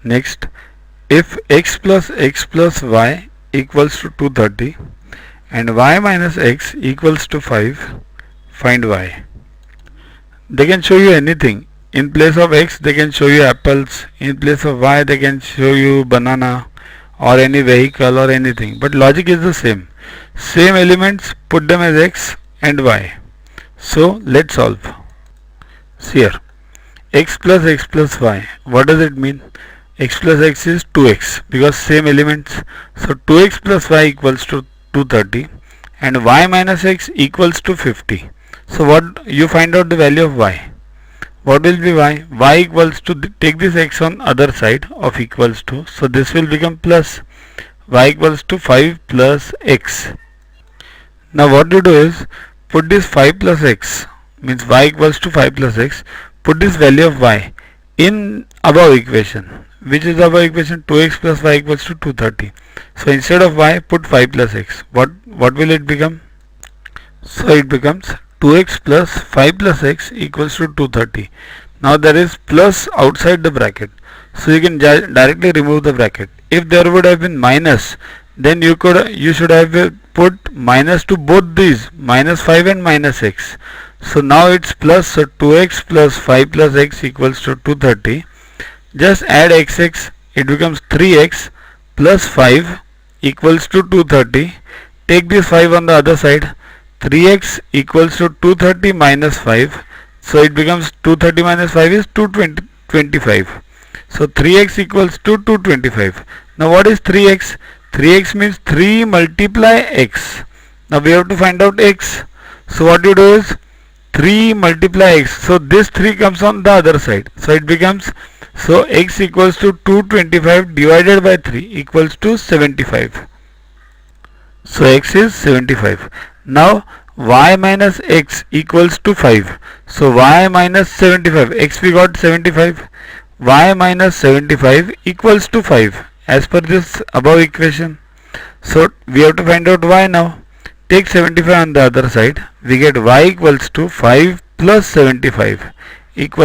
Next, if x plus y equals to 230 and y minus x equals to 5, find y. They can show you anything. In place of x they can show you apples, in place of y they can show you banana or any vehicle or anything, but logic is the same. Same elements, put them as x and y. So let's solve. See here, x plus y, what does it mean? X plus x is 2x because same elements. So 2x plus y equals to 230 and y minus x equals to 50. So what you find out the value of y. What will be y? Y equals to, take this x on other side of equals to, so this will become plus. Y equals to 5 plus x. Now what you do is, put this 5 plus x, means y equals to 5 plus x, put this value of y in above equation. Which is above equation? 2x plus y equals to 230. So instead of y, put 5 plus x. What will it become? So it becomes 2x plus 5 plus x equals to 230. Now there is plus outside the bracket, so you can directly remove the bracket. If there would have been minus, then you should have put minus to both these, minus 5 and minus x. So now it's plus, so 2x plus 5 plus x equals to 230. Just add xx, it becomes 3x plus 5 equals to 230. Take this 5 on the other side. 3x equals to 230 minus 5. So it becomes 230 minus 5 is 225. So 3x equals to 225. Now what is 3x? 3x means 3 multiply x. Now we have to find out x. So what you do is 3 multiply x. So this 3 comes on the other side. So it becomes, so x equals to 225 divided by 3 equals to 75. So x is 75. Now y minus x equals to 5. So y minus 75, x we got 75, y minus 75 equals to 5 as per this above equation. So we have to find out y now. Take 75 on the other side, we get y equals to 5 plus 75 equals